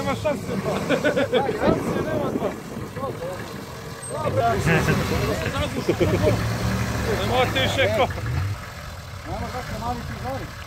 nema šanse pa. Šanse nema pa. Nemojte više ko. Nema kako naviti žari.